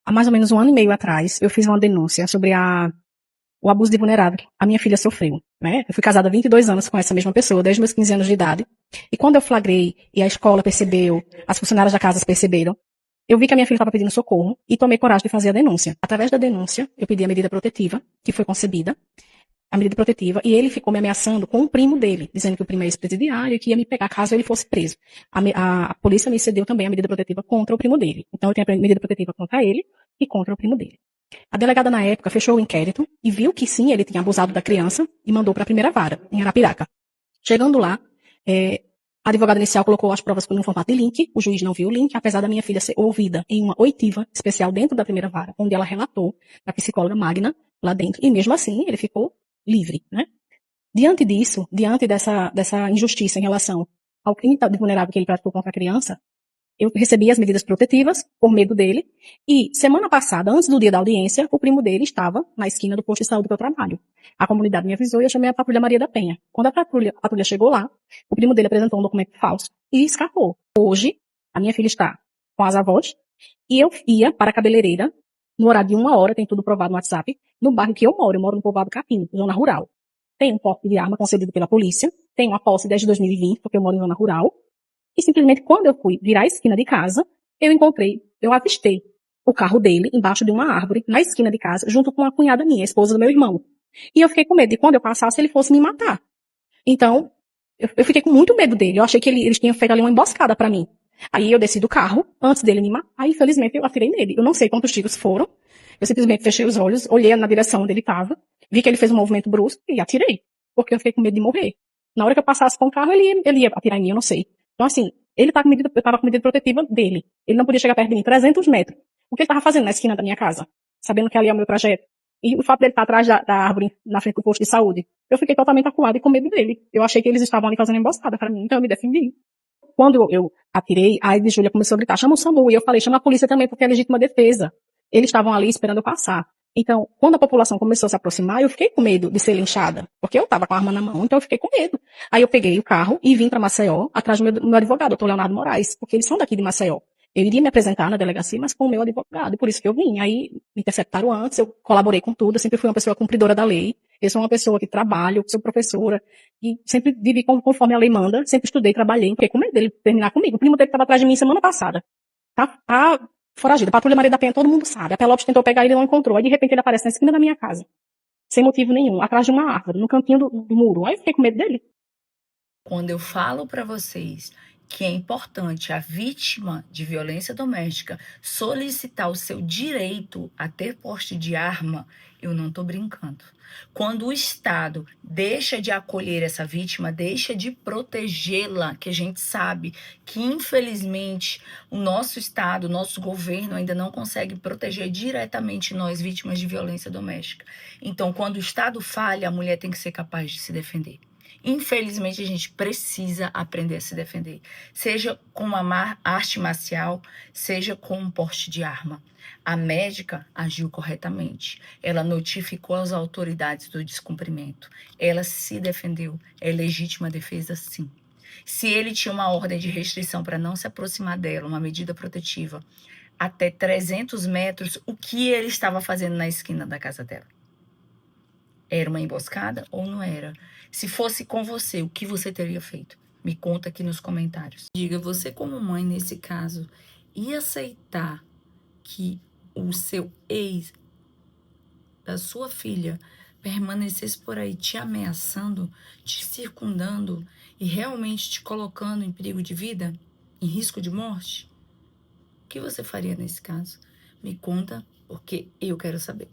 Há mais ou menos 1 ano e meio atrás, eu fiz uma denúncia sobre o abuso de vulnerável que a minha filha sofreu, né? Eu fui casada há 22 anos com essa mesma pessoa, desde meus 15 anos de idade. E quando eu flagrei, e a escola percebeu, as funcionárias da casa perceberam, eu vi que a minha filha estava pedindo socorro e tomei coragem de fazer a denúncia. Através da denúncia, eu pedi a medida protetiva, que foi concebida, a medida protetiva, e ele ficou me ameaçando com o primo dele, dizendo que o primo é ex-presidiário e que ia me pegar caso ele fosse preso. A polícia me cedeu também a medida protetiva contra o primo dele. Então eu tenho a medida protetiva contra ele e contra o primo dele. A delegada, na época, fechou o inquérito e viu que sim, ele tinha abusado da criança e mandou para a primeira vara, em Arapiraca. Chegando lá, a advogada inicial colocou as provas em um formato de link, o juiz não viu o link, apesar da minha filha ser ouvida em uma oitiva especial dentro da primeira vara, onde ela relatou para a psicóloga Magna lá dentro, e mesmo assim ele ficou livre, né? Diante disso, diante dessa injustiça em relação ao crime de vulnerável que ele praticou contra a criança, eu recebi as medidas protetivas por medo dele. E semana passada, antes do dia da audiência, o primo dele estava na esquina do posto de saúde que eu trabalho. A comunidade me avisou e eu chamei a patrulha Maria da Penha. Quando a patrulha chegou lá, o primo dele apresentou um documento falso e escapou. Hoje, a minha filha está com as avós e eu ia para a cabeleireira no horário de 1 hora, tem tudo provado no WhatsApp, no bairro que eu moro no povoado Capim, zona rural. Tem um porte de arma concedido pela polícia, tem uma posse desde 2020, porque eu moro em zona rural. E simplesmente quando eu fui virar a esquina de casa, eu avistei o carro dele embaixo de uma árvore, na esquina de casa, junto com a cunhada minha, a esposa do meu irmão. E eu fiquei com medo de quando eu passasse ele fosse me matar. Então, eu fiquei com muito medo dele. Eu achei que eles tinham feito ali uma emboscada pra mim. Aí eu desci do carro, antes dele me matar. Aí, infelizmente, eu atirei nele. Eu não sei quantos tiros foram. Eu simplesmente fechei os olhos, olhei na direção onde ele estava, vi que ele fez um movimento brusco e atirei. Porque eu fiquei com medo de morrer. Na hora que eu passasse com o carro, ele ia atirar em mim, eu não sei. Então, assim, eu estava com medida protetiva dele. Ele não podia chegar perto de mim, 300 metros. O que ele estava fazendo na esquina da minha casa? Sabendo que ali é o meu trajeto. E o fato dele estar atrás da árvore, na frente do posto de saúde. Eu fiquei totalmente acuada e com medo dele. Eu achei que eles estavam ali fazendo emboscada para mim, então eu me defendi. Quando eu atirei, a de Júlia começou a gritar, chama o SAMU. E eu falei, chama a polícia também, porque é legítima defesa. Eles estavam ali esperando eu passar. Então, quando a população começou a se aproximar, eu fiquei com medo de ser linchada, porque eu estava com a arma na mão, então eu fiquei com medo. Aí eu peguei o carro e vim para Maceió, atrás do meu advogado, doutor Leonardo Moraes, porque eles são daqui de Maceió. Eu iria me apresentar na delegacia, mas com o meu advogado, por isso que eu vim. Aí me interceptaram antes, eu colaborei com tudo, eu sempre fui uma pessoa cumpridora da lei. Eu sou uma pessoa que trabalho, sou professora, e sempre vivi conforme a lei manda, sempre estudei, trabalhei, fiquei com medo dele terminar comigo. O primo dele estava atrás de mim semana passada. Tá foragido. Patrulha Maria da Penha, todo mundo sabe. A Pelopes tentou pegar ele e não encontrou. Aí, de repente, ele aparece na esquina da minha casa. Sem motivo nenhum. Atrás de uma árvore, no cantinho do muro. Aí eu fiquei com medo dele. Quando eu falo para vocês que é importante a vítima de violência doméstica solicitar o seu direito a ter porte de arma, eu não estou brincando. Quando o Estado deixa de acolher essa vítima, deixa de protegê-la, que a gente sabe que, infelizmente, o nosso Estado, o nosso governo ainda não consegue proteger diretamente nós, vítimas de violência doméstica. Então, quando o Estado falha, a mulher tem que ser capaz de se defender. Infelizmente, a gente precisa aprender a se defender, seja com uma arte marcial, seja com um porte de arma. A médica agiu corretamente. Ela notificou as autoridades do descumprimento. Ela se defendeu. É legítima defesa, sim. Se ele tinha uma ordem de restrição para não se aproximar dela, uma medida protetiva, até 300 metros, o que ele estava fazendo na esquina da casa dela? Era uma emboscada ou não era? Se fosse com você, o que você teria feito? Me conta aqui nos comentários. Diga, você como mãe, nesse caso, ia aceitar que o seu ex da sua filha permanecesse por aí te ameaçando, te circundando e realmente te colocando em perigo de vida? Em risco de morte? O que você faria nesse caso? Me conta, porque eu quero saber.